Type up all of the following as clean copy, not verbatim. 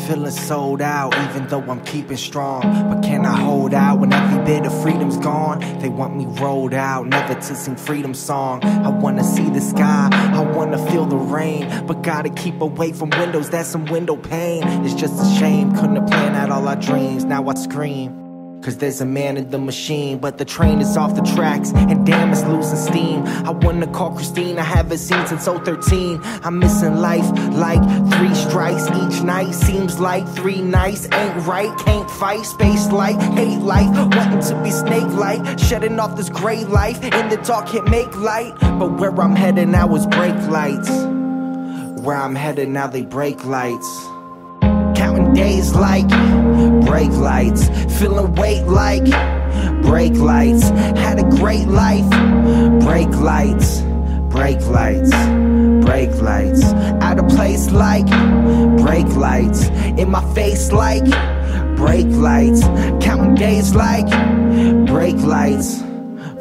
feeling sold out, even though I'm keeping strong. But can I hold out when every bit of freedom's gone? They want me rolled out, never to sing freedom song. I wanna see the sky, I wanna feel the rain, but gotta keep away from windows, that's some window pane. It's just a shame, couldn't have planned out all our dreams. Now I scream, cause there's a man in the machine, but the train is off the tracks, and damn, it's losing steam. I wanna call Christine, I haven't seen since 013. I'm missing life like 3 strikes each night. Seems like 3 nights ain't right. Can't fight, space light, hate life, wanting to be snake-like, shedding off this gray life. In the dark can't make light, but where I'm headed now is brake lights. Where I'm headed now they break lights. Counting days like brake lights, feeling weight like brake lights. Had a great life, brake lights, brake lights, brake lights. Out of place like brake lights, in my face like brake lights. Counting days like brake lights,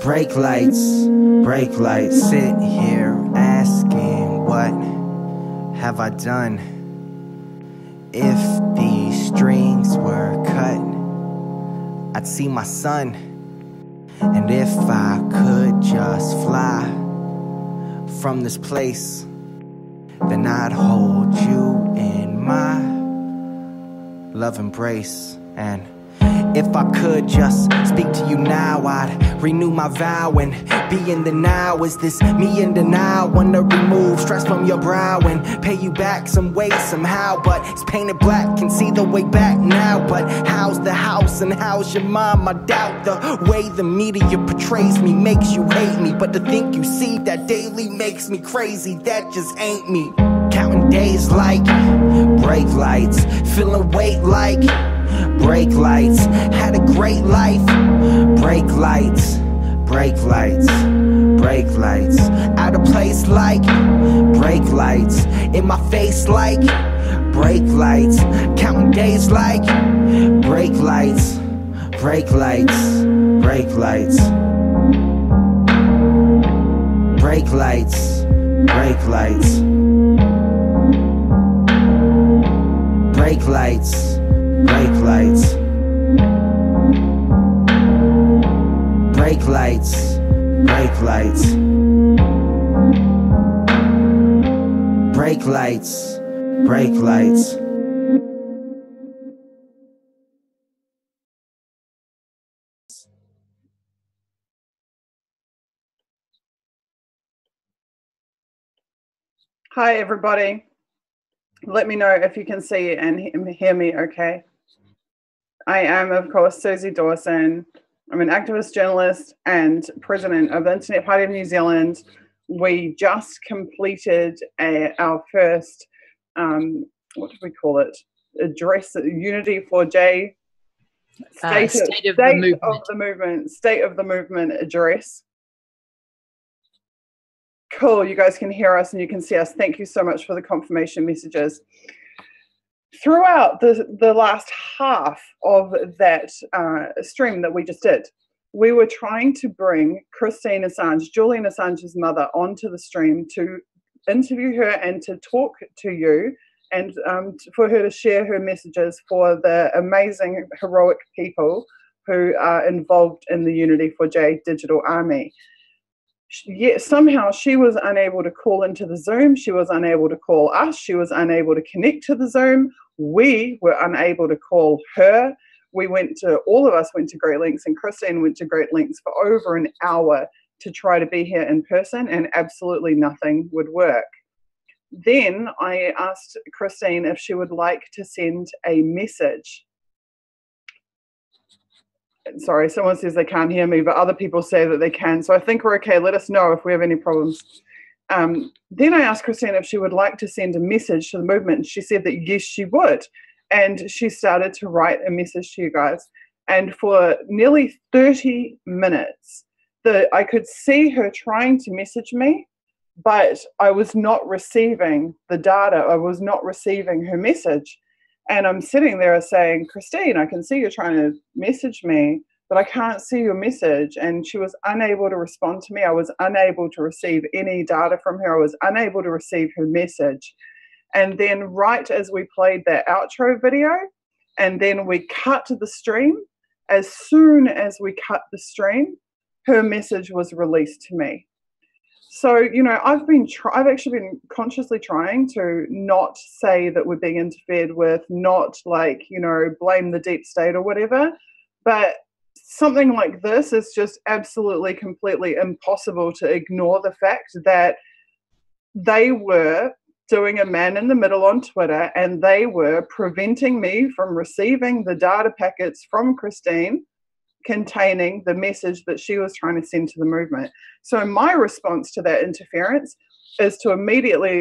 brake lights, brake lights. Sit here asking, what have I done? If these strings were cut, I'd see my son. And if I could just fly from this place, then I'd hold you in my love embrace. And if I could just speak to you now, I'd renew my vow and be in the now. Is this me in denial? Wanna remove stress from your brow and pay you back some way, somehow. But it's painted black, can see the way back now. But how's the house and how's your mom? I doubt the way the media portrays me makes you hate me. But to think you see that daily makes me crazy, that just ain't me. Counting days like brake lights, feeling weight like brake lights. Had a great life, brake lights, brake lights, brake lights. Out of place like brake lights, in my face like brake lights. Counting days like brake lights, brake lights, brake lights, brake lights, brake lights, brake lights, brake lights, brake lights, brake lights, brake lights, brake lights. Hi everybody. Let me know if you can see and hear me okay. I am, of course, Suzie Dawson. I'm an activist journalist and president of the Internet Party of New Zealand. We just completed our first, what do we call it? Address, Unity4J State of the Movement address. Cool, you guys can hear us and you can see us. Thank you so much for the confirmation messages. Throughout the last half of that stream that we just did, we were trying to bring Christine Assange, Julian Assange's mother, onto the stream to interview her and to talk to you and for her to share her messages for the amazing, heroic people who are involved in the Unity4J Digital Army. Yet somehow she was unable to call into the Zoom. She was unable to call us. She was unable to connect to the Zoom. We were unable to call her. All of us went to great lengths, and Christine went to great lengths for over an hour to try to be here in person, and absolutely nothing would work. Then I asked Christine if she would like to send a message. Sorry, someone says they can't hear me, but other people say that they can. So I think we're okay. Let us know if we have any problems. Then I asked Christine if she would like to send a message to the movement. And she said that yes, she would. And she started to write a message to you guys. And for nearly 30 minutes, I could see her trying to message me, but I was not receiving the data. I was not receiving her message. And I'm sitting there saying, Christine, I can see you're trying to message me, but I can't see your message. And she was unable to respond to me. I was unable to receive any data from her. I was unable to receive her message. And then right as we played that outro video, and then we cut the stream, as soon as we cut the stream, her message was released to me. So, you know, I've actually been consciously trying to not say that we're being interfered with, not like, you know, blame the deep state or whatever. But something like this is just absolutely, completely impossible to ignore the fact that they were doing a man in the middle on Twitter, and they were preventing me from receiving the data packets from Christine containing the message that she was trying to send to the movement. So my response to that interference is to immediately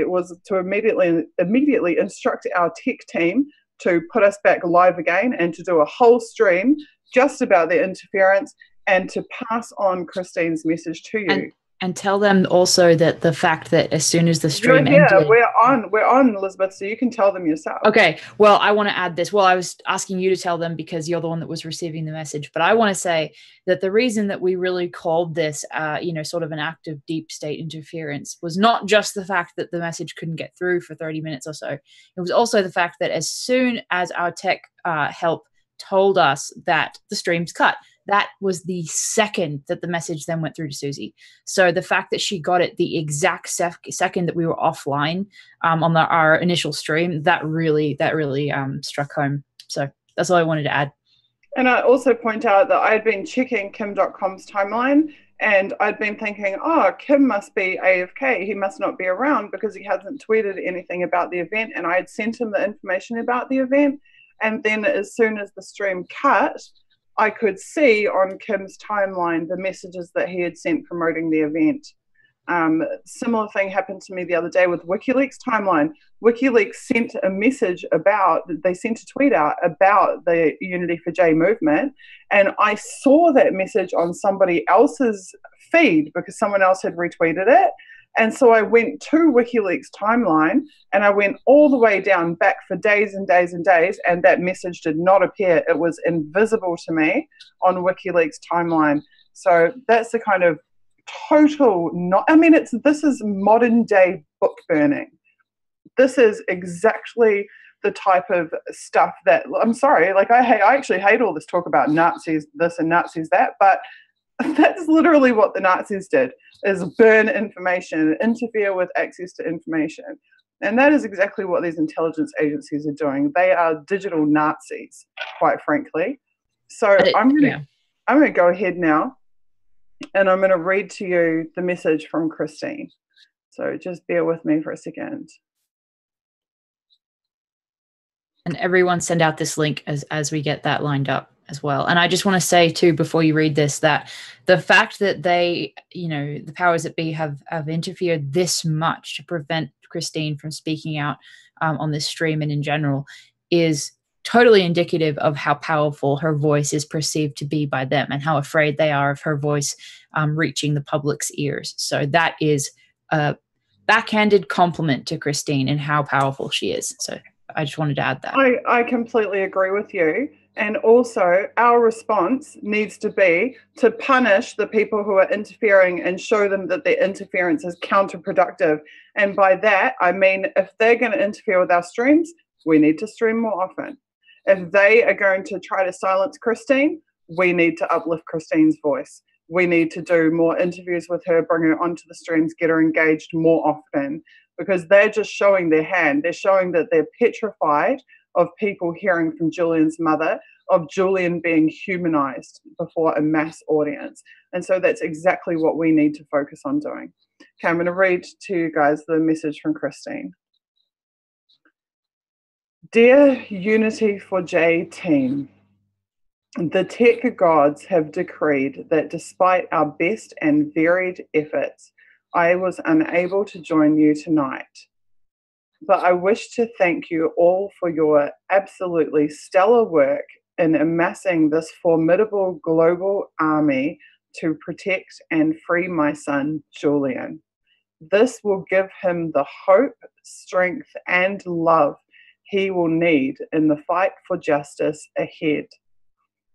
instruct our tech team to put us back live again and to do a whole stream just about the interference and to pass on Christine's message to you. And tell them also that the fact that as soon as the stream ended, we're on, Elizabeth, so you can tell them yourself. Okay, well, I want to add this. Well, I was asking you to tell them because you're the one that was receiving the message, but I want to say that the reason that we really called this, you know, sort of an act of deep state interference was not just the fact that the message couldn't get through for 30 minutes or so. It was also the fact that as soon as our tech help told us that the stream's cut, that was the second that the message then went through to Suzie. So the fact that she got it the exact second that we were offline on our initial stream, that really struck home. So that's all I wanted to add. And I also point out that I'd been checking Kim.com's timeline, and I'd been thinking, oh, Kim must be AFK. He must not be around because he hasn't tweeted anything about the event. And I had sent him the information about the event. And then as soon as the stream cut, I could see on Kim's timeline the messages that he had sent promoting the event. Similar thing happened to me the other day with WikiLeaks timeline. WikiLeaks sent a message they sent a tweet out about the Unity4J movement, and I saw that message on somebody else's feed because someone else had retweeted it. And so I went to WikiLeaks timeline and I went all the way down back for days and days and days, and that message did not appear. It was invisible to me on WikiLeaks timeline. So that's the kind of total this is modern day book burning. This is exactly the type of stuff that, I'm sorry, like I actually hate all this talk about Nazis this and Nazis that, but that's literally what the Nazis did, is burn information, interfere with access to information. And that is exactly what these intelligence agencies are doing. They are digital Nazis, quite frankly. So I'm going to go ahead now, and I'm going to read to you the message from Christine. So just bear with me for a second. And everyone send out this link as we get that lined up as well. And I just want to say too, before you read this, that the fact that they, you know, the powers that be have interfered this much to prevent Christine from speaking out on this stream and in general is totally indicative of how powerful her voice is perceived to be by them and how afraid they are of her voice reaching the public's ears. So that is a backhanded compliment to Christine and how powerful she is. So I just wanted to add that. I completely agree with you. And also our response needs to be to punish the people who are interfering and show them that their interference is counterproductive. And by that, I mean, if they're going to interfere with our streams, we need to stream more often. If they are going to try to silence Christine, we need to uplift Christine's voice. We need to do more interviews with her, bring her onto the streams, get her engaged more often, because they're just showing their hand. They're showing that they're petrified of people hearing from Julian's mother, of Julian being humanized before a mass audience. And so that's exactly what we need to focus on doing. Okay, I'm going to read to you guys the message from Christine. Dear Unity4J team, the tech gods have decreed that despite our best and varied efforts, I was unable to join you tonight. But I wish to thank you all for your absolutely stellar work in amassing this formidable global army to protect and free my son, Julian. This will give him the hope, strength, and love he will need in the fight for justice ahead.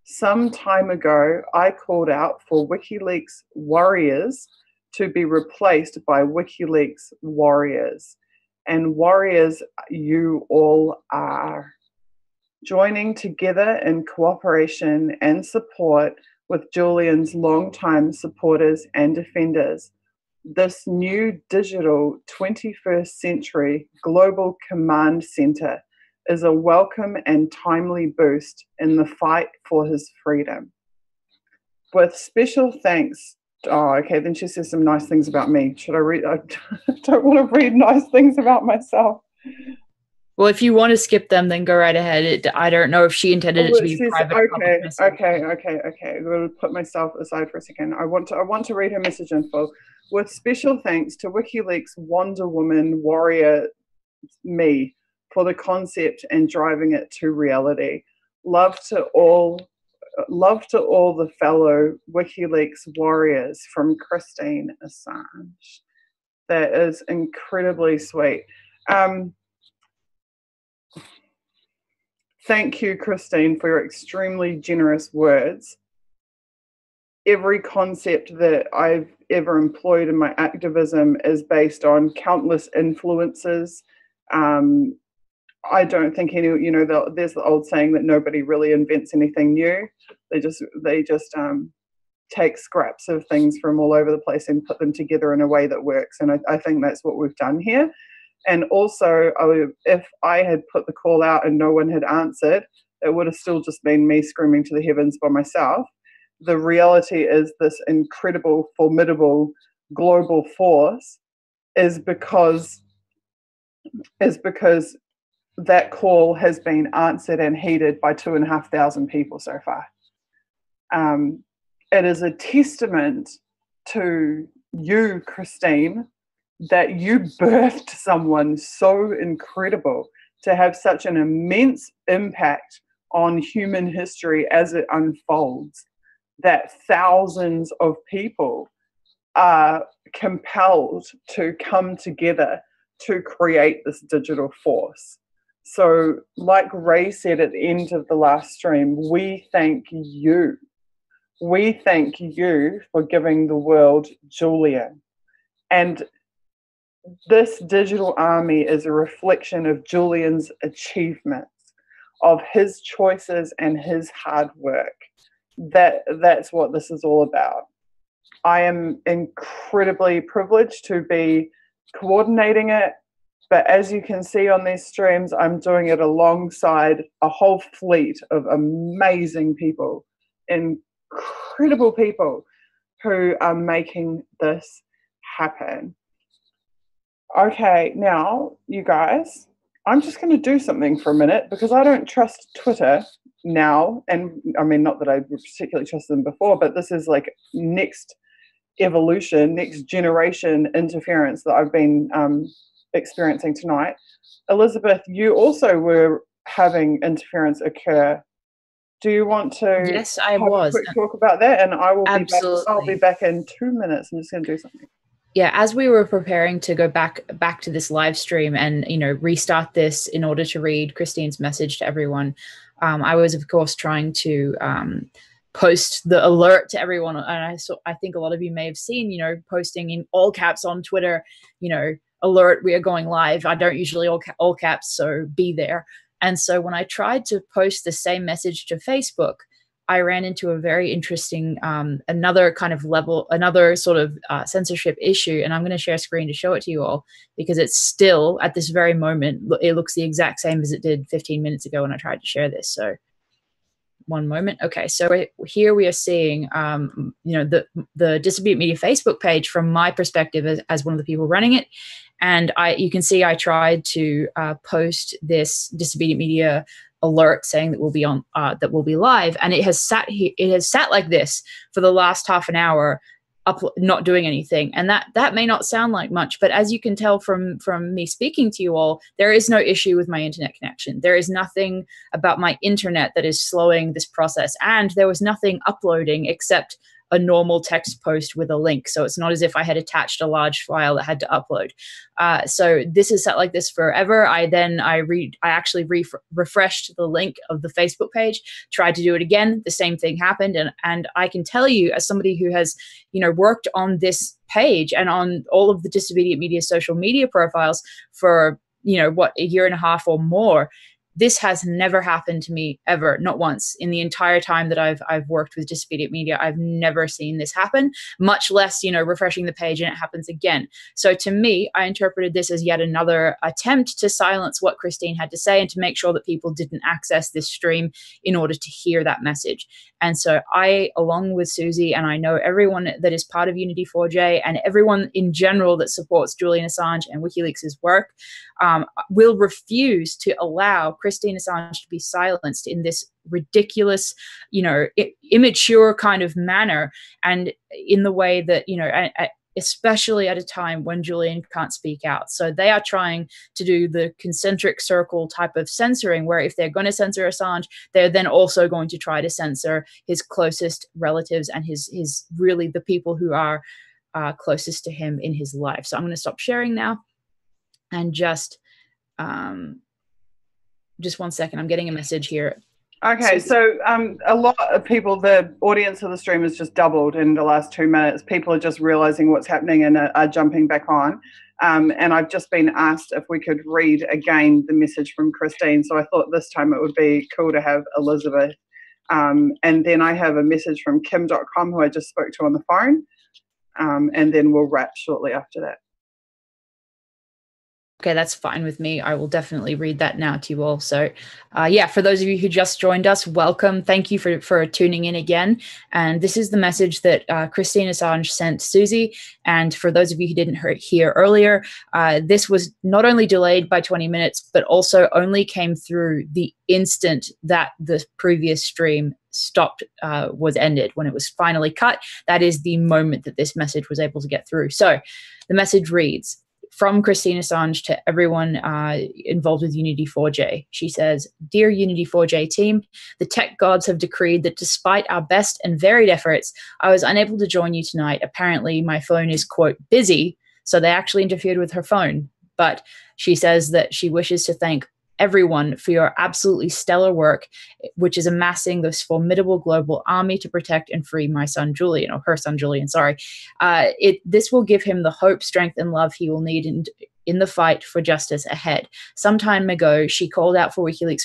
Some time ago, I called out for WikiLeaks warriors to be replaced by WikiLeaks warriors. and warriors you all are, joining together in cooperation and support with Julian's longtime supporters and defenders. This new digital 21st century global command center is a welcome and timely boost in the fight for his freedom. With special thanks. Oh, okay, then she says some nice things about me. Should I read? I don't want to read nice things about myself. Well, if you want to skip them, then go right ahead. I don't know if she intended it to be private. Okay. I'm going to put myself aside for a second. I want to read her message in full. With special thanks to WikiLeaks Wonder Woman warrior me for the concept and driving it to reality. Love to all the fellow WikiLeaks warriors, from Christine Assange. That is incredibly sweet. Thank you, Christine, for your extremely generous words. Every concept that I've ever employed in my activism is based on countless influences. I don't think there's the old saying that nobody really invents anything new. They just take scraps of things from all over the place and put them together in a way that works. And I think that's what we've done here. And also, if I had put the call out and no one had answered, it would have still just been me screaming to the heavens by myself. The reality is this incredible, formidable global force is because that call has been answered and heeded by 2,500 people so far. It is a testament to you, Christine, that you birthed someone so incredible to have such an immense impact on human history as it unfolds, that thousands of people are compelled to come together to create this digital force. So, like Ray said at the end of the last stream, we thank you. We thank you for giving the world Julian. And this digital army is a reflection of Julian's achievements, of his choices and his hard work. That's what this is all about. I am incredibly privileged to be coordinating it, but as you can see on these streams, I'm doing it alongside a whole fleet of amazing people, incredible people who are making this happen. Okay, now, you guys, I'm just going to do something for a minute because I don't trust Twitter now. And I mean, not that I particularly trusted them before, but this is like next evolution, next generation interference that I've been experiencing tonight. Elizabeth, you also were having interference occur. Do you want to yes, I have was. a quick talk about that? And I will Absolutely. I'll be back in 2 minutes. I'm just going to do something. Yeah, as we were preparing to go back to this live stream and, restart this in order to read Christine's message to everyone, I was, of course, trying to post the alert to everyone. And I think a lot of you may have seen, posting in all caps on Twitter, alert, we are going live. I don't usually all caps, so be there. And so when I tried to post the same message to Facebook, I ran into a very interesting, another sort of censorship issue. And I'm going to share a screen to show it to you all because it's still at this very moment, it looks the exact same as it did 15 minutes ago when I tried to share this. So one moment. Okay, so here we are seeing, the Distribute Media Facebook page from my perspective as one of the people running it. And you can see I tried to post this Distributed Media alert saying that we'll be live, and it has sat like this for the last half an hour, not doing anything. And that may not sound like much, but as you can tell from me speaking to you all, there is no issue with my internet connection. There is nothing about my internet that is slowing this process, and there was nothing uploading except a normal text post with a link. So it's not as if I had attached a large file that had to upload. So this is set like this forever. I actually refreshed the link of the Facebook page, tried to do it again. The same thing happened. And I can tell you, as somebody who has, worked on this page and on all of the Disobedient Media social media profiles for, a year and a half or more, this has never happened to me ever, not once. In the entire time that I've worked with Disobedient Media, I've never seen this happen, much less, refreshing the page and it happens again. So to me, I interpreted this as yet another attempt to silence what Christine had to say and to make sure that people didn't access this stream in order to hear that message. And so I, along with Suzie, and I know everyone that is part of Unity4J and everyone in general that supports Julian Assange and WikiLeaks' work, will refuse to allow Christine Assange to be silenced in this ridiculous, immature kind of manner, and in the way that, especially at a time when Julian can't speak out. So they are trying to do the concentric circle type of censoring, where if they're going to censor Assange, they're then also going to try to censor his closest relatives and his really the people who are closest to him in his life. So I'm going to stop sharing now. And just 1 second, I'm getting a message here. Okay, so a lot of people, the audience of the stream has just doubled in the last 2 minutes. People are just realizing what's happening and are jumping back on. And I've just been asked if we could read again the message from Christine. So I thought this time it would be cool to have Elizabeth. And then I have a message from Kim.com, who I just spoke to on the phone. And then we'll wrap shortly after that. Okay, that's fine with me. I will definitely read that now to you all. So for those of you who just joined us, welcome. Thank you for tuning in again. And this is the message that Christine Assange sent Suzie. And for those of you who didn't hear earlier, this was not only delayed by 20 minutes, but also only came through the instant that the previous stream was ended, when it was finally cut. That is the moment that this message was able to get through. So the message reads, from Christine Assange to everyone involved with Unity4J. She says, "Dear Unity4J team, the tech gods have decreed that despite our best and varied efforts, I was unable to join you tonight. Apparently my phone is, quote, busy." So they actually interfered with her phone. But she says that she wishes to thank everyone for your absolutely stellar work, which is amassing this formidable global army to protect and free my son Julian, or her son Julian, sorry. This will give him the hope, strength, and love he will need in the fight for justice ahead. Some time ago, she called out for WikiLeaks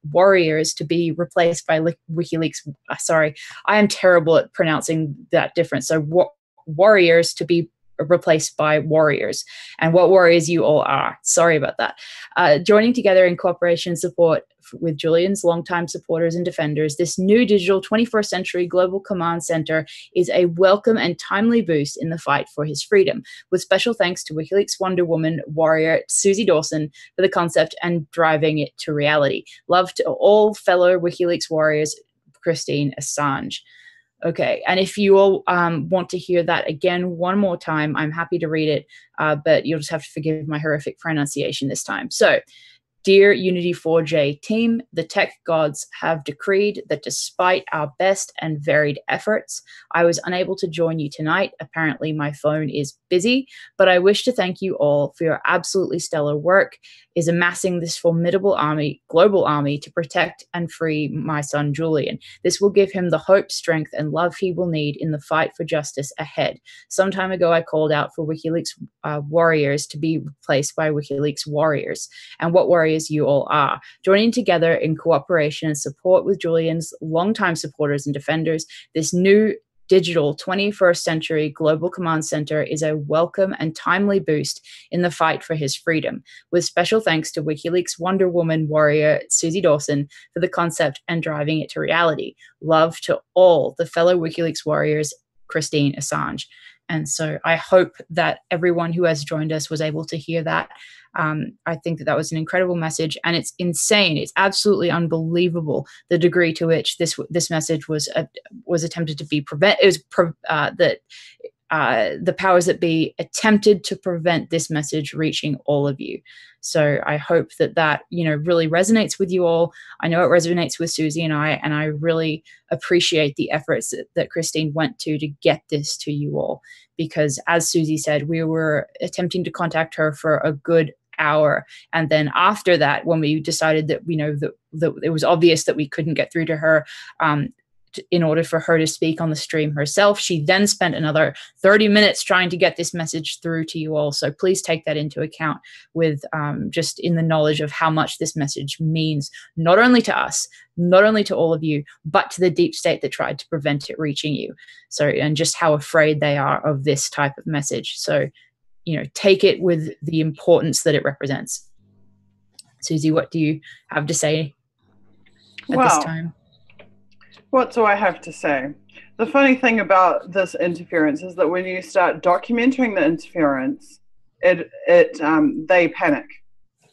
warriors to be replaced by WikiLeaks, sorry, I am terrible at pronouncing that difference. So warriors to be replaced by warriors, and what warriors you all are. Sorry about that. Joining together in cooperation and support with Julian's longtime supporters and defenders, this new digital 21st century global command center is a welcome and timely boost in the fight for his freedom. With special thanks to WikiLeaks Wonder Woman warrior Suzie Dawson for the concept and driving it to reality. Love to all fellow WikiLeaks warriors, Christine Assange. Okay, and if you all want to hear that again one more time, I'm happy to read it, but you'll just have to forgive my horrific pronunciation this time. So, dear Unity4J team, the tech gods have decreed that despite our best and varied efforts, I was unable to join you tonight. Apparently my phone is busy, but I wish to thank you all for your absolutely stellar work is amassing this formidable army, global army, to protect and free my son Julian. This will give him the hope, strength, and love he will need in the fight for justice ahead. Some time ago, I called out for WikiLeaks warriors to be replaced by WikiLeaks warriors, and what warriors you all are. Joining together in cooperation and support with Julian's longtime supporters and defenders, this new digital 21st century global command center is a welcome and timely boost in the fight for his freedom. With special thanks to WikiLeaks Wonder Woman warrior Suzie Dawson for the concept and driving it to reality. Love to all the fellow WikiLeaks warriors, Christine Assange. And so I hope that everyone who has joined us was able to hear that. I think that was an incredible message, and it's insane. It's absolutely unbelievable the degree to which this message was attempted to be the powers that be attempted to prevent this message reaching all of you. So I hope that really resonates with you all. I know it resonates with Suzie and I really appreciate the efforts that Christine went to get this to you all, because as Suzie said, we were attempting to contact her for a good hour, and then after that, when we decided that that it was obvious that we couldn't get through to her, in order for her to speak on the stream herself, she then spent another 30 minutes trying to get this message through to you all. So please take that into account, with just in the knowledge of how much this message means, not only to us, not only to all of you, but to the deep state that tried to prevent it reaching you. So, and just how afraid they are of this type of message. So, take it with the importance that it represents. Suzie, what do you have to say at this time? What do I have to say? The funny thing about this interference is that when you start documenting the interference, they panic,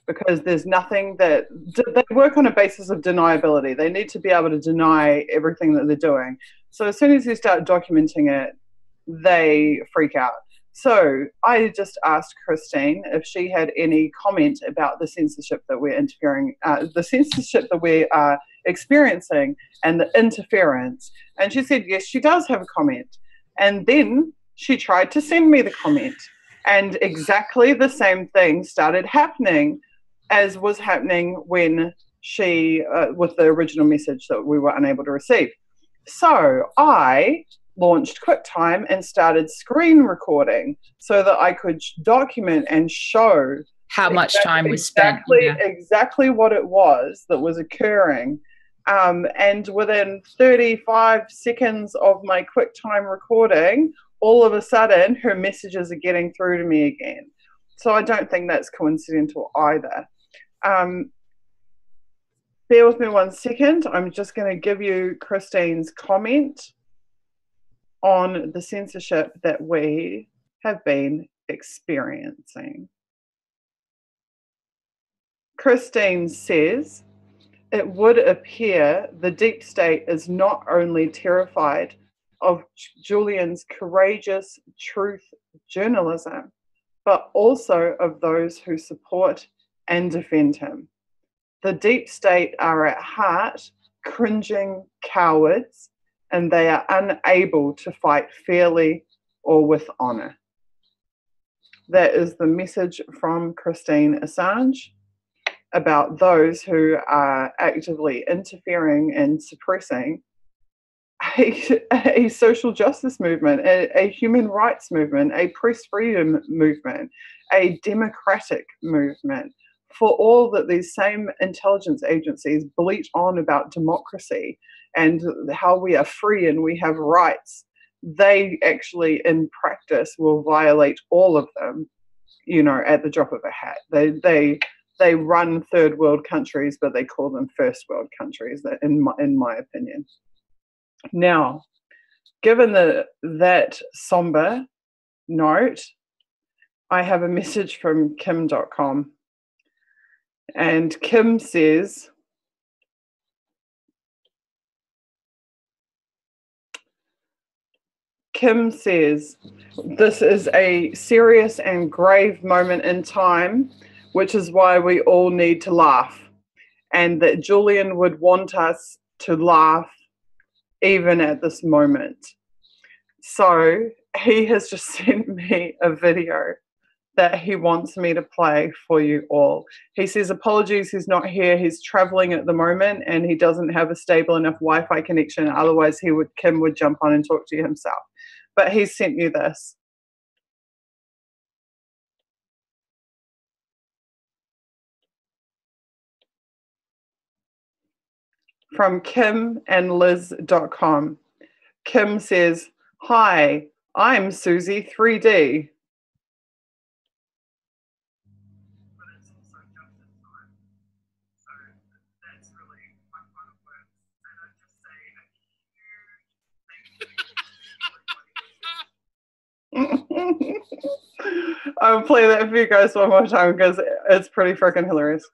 because there's nothing that they work on a basis of deniability. They need to be able to deny everything that they're doing. So as soon as you start documenting it, they freak out. So I just asked Christine if she had any comment about the censorship that we're experiencing and the interference. And she said, yes, she does have a comment. And then she tried to send me the comment, and exactly the same thing started happening as was happening when she, with the original message that we were unable to receive. So I launched QuickTime and started screen recording so that I could document and show how much time was spent. Exactly what it was that was occurring. And within 35 seconds of my QuickTime recording, all of a sudden her messages are getting through to me again. So I don't think that's coincidental either. Bear with me 1 second. I'm just going to give you Christine's comment on the censorship that we have been experiencing. Christine says, it would appear the deep state is not only terrified of Julian's courageous truth journalism, but also of those who support and defend him. The deep state are at heart cringing cowards, and they are unable to fight fairly or with honor. That is the message from Christine Assange about those who are actively interfering and suppressing a social justice movement, a human rights movement, a press freedom movement, a democratic movement. For all that these same intelligence agencies bleat on about democracy and how we are free and we have rights, they actually in practice will violate all of them, at the drop of a hat. They run third world countries, but they call them first world countries, in my opinion. Now, given that somber note, I have a message from Kim.com. And Kim says, this is a serious and grave moment in time, which is why we all need to laugh, and that Julian would want us to laugh even at this moment. So he has just sent me a video that he wants me to play for you all. He says, apologies, he's not here. He's traveling at the moment and he doesn't have a stable enough Wi-Fi connection. Otherwise, Kim would jump on and talk to you himself. But he's sent you this. From kimandliz.com. Kim says, hi, I'm Suzie 3D. I'll play that for you guys one more time because it's pretty freaking hilarious.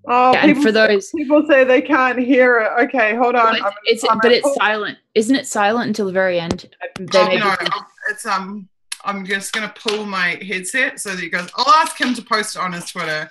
Oh, yeah, and for those people say they can't hear it. Okay, hold on. Well, it's silent, isn't it? Silent until the very end. No, it's I'm just gonna pull my headset so that you guys. I'll ask him to post it on his Twitter.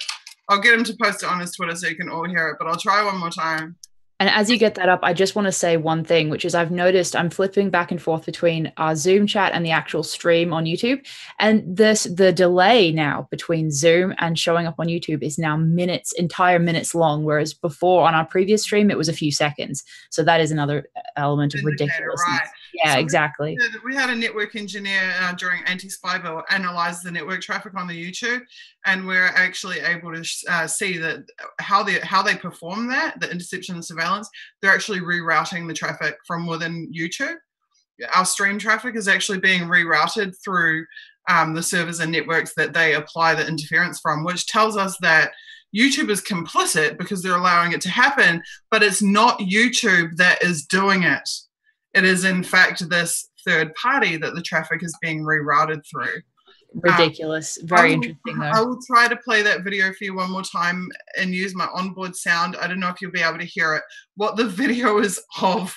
I'll get him to post it on his Twitter so you can all hear it. But I'll try one more time. And as you get that up, I just want to say one thing, which is I've noticed I'm flipping back and forth between our Zoom chat and the actual stream on YouTube. And the delay now between Zoom and showing up on YouTube is now entire minutes long, whereas before on our previous stream, it was a few seconds. So that is another element of ridiculousness. Right. Yeah, so exactly. We had a network engineer during Anti-Spy Bill analyze the network traffic on the YouTube, and we're actually able to see that how they perform that, the interception and surveillance, they're actually rerouting the traffic from within YouTube. Our stream traffic is actually being rerouted through the servers and networks that they apply the interference from, which tells us that YouTube is complicit because they're allowing it to happen, but it's not YouTube that is doing it. It is, in fact, this third party that the traffic is being rerouted through. Ridiculous. Very interesting, though. I will try to play that video for you one more time and use my onboard sound. I don't know if you'll be able to hear it. What the video is of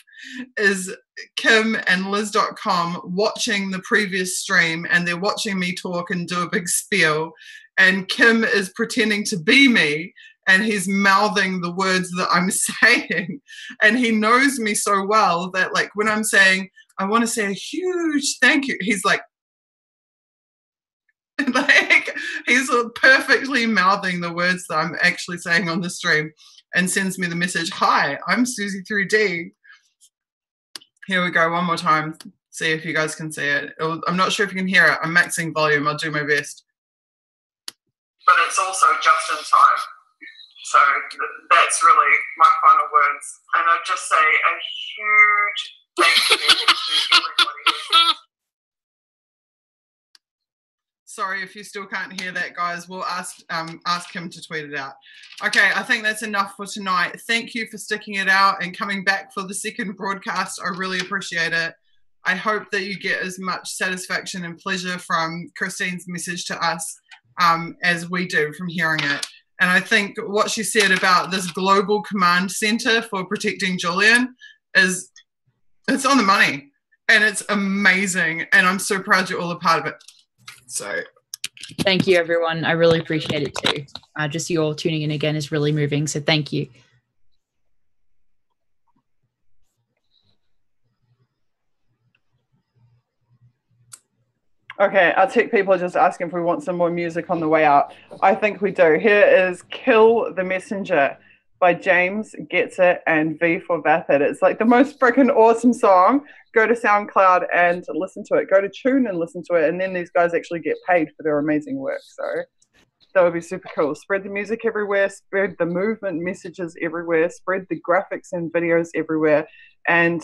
is Kim and Liz.com watching the previous stream, and they're watching me talk and do a big spiel. And Kim is pretending to be me, and he's mouthing the words that I'm saying. And he knows me so well that, like, when I'm saying, I want to say a huge thank you, he's like he's perfectly mouthing the words that I'm actually saying on the stream, and sends me the message, "Hi, I'm Suzie3D." Here we go, one more time. See if you guys can see it. I'm not sure if you can hear it. I'm maxing volume. I'll do my best. But it's also just in time. So that's really my final words. And I'd just say a huge thank you to everybody. Sorry if you still can't hear that, guys. We'll ask him to tweet it out. Okay, I think that's enough for tonight. Thank you for sticking it out and coming back for the second broadcast. I really appreciate it. I hope that you get as much satisfaction and pleasure from Christine's message to us as we do from hearing it. And I think what she said about this global command center for protecting Julian it's on the money, and it's amazing. And I'm so proud you're all a part of it. So thank you, everyone. I really appreciate it too. Just you all tuning in again is really moving. So thank you. Okay, our tech people are just asking if we want some more music on the way out. I think we do. Here is Kill the Messenger by James Gets It and V for Vapid. It's like the most freaking awesome song. Go to SoundCloud and listen to it. Go to Tune and listen to it. And then these guys actually get paid for their amazing work. So that would be super cool. Spread the music everywhere. Spread the movement messages everywhere. Spread the graphics and videos everywhere. And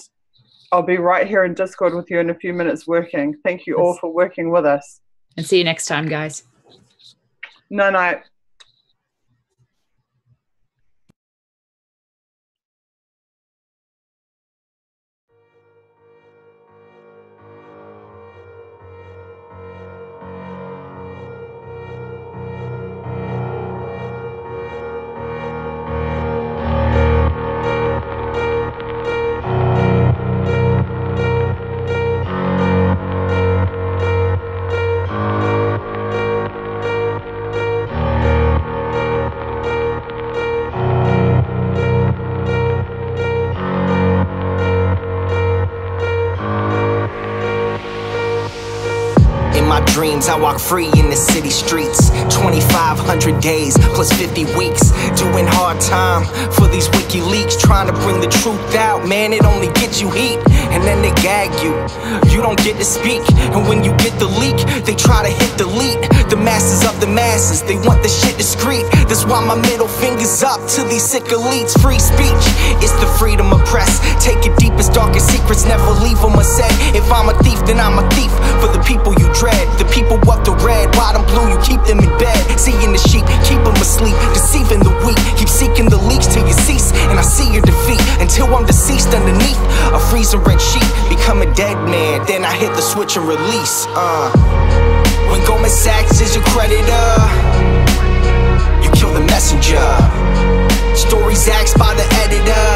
I'll be right here in Discord with you in a few minutes working. Thank you all for working with us. And see you next time, guys. Night. Dreams, I walk free in the city streets. 2,500 days plus 50 weeks, doing hard time for these WikiLeaks, trying to bring the truth out. Man, it only gets you heat, and then they gag you. You don't get to speak, and when you get the leak, they try to hit delete. The masses of the masses, they want the shit discreet. That's why my middle finger's up to these sick elites. Free speech, it's the freedom of press. Take your deepest, darkest secrets, never leave them unsaid. If I'm a thief, then I'm a thief for the people you dread. The people of the red, bottom blue, you keep them in bed. Seeing the sheep, keep them asleep, deceiving the weak. Keep seeking the leaks till you cease, and I see your defeat. Until I'm deceased underneath a freezing red sheet. Become a dead man, then I hit the switch and release. When Goldman Sachs is your creditor, you kill the messenger. Stories axed by the editor,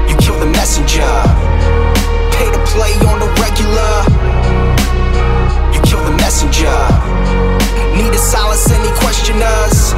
you kill the messenger. Pay to play on the regular, you kill the messenger. Need to silence any questioners,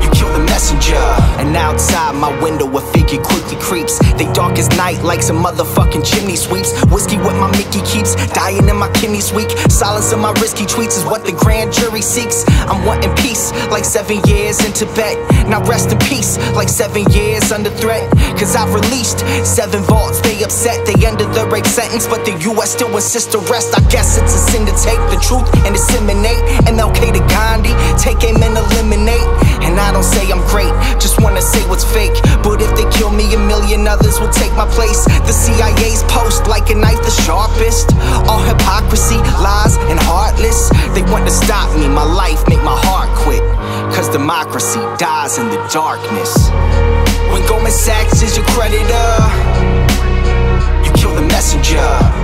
you kill the messenger. And outside my window a figure quickly creeps. They dark as night like some motherfucking chimney sweeps. Whiskey with my Mickey keeps dying in my kidneys weak. Silence of my risky tweets is what the grand jury seeks. I'm wanting peace like 7 years in Tibet. Now rest in peace like 7 years under threat. Cause I've released 7 vaults, they upset. They ended the rape sentence but the US still insists to rest. I guess it's a sin to take the truth and disseminate. MLK to Gandhi, take aim and eliminate. And I don't say I'm great, just wanna say what's fake. But if they kill me, a million others will take my place. The CIA's post like a knife the sharpest. All hypocrisy, lies, and heartless. They want to stop me, my life make my heart quit. Cause democracy dies in the darkness. When Goldman Sachs is your creditor, you kill the messenger.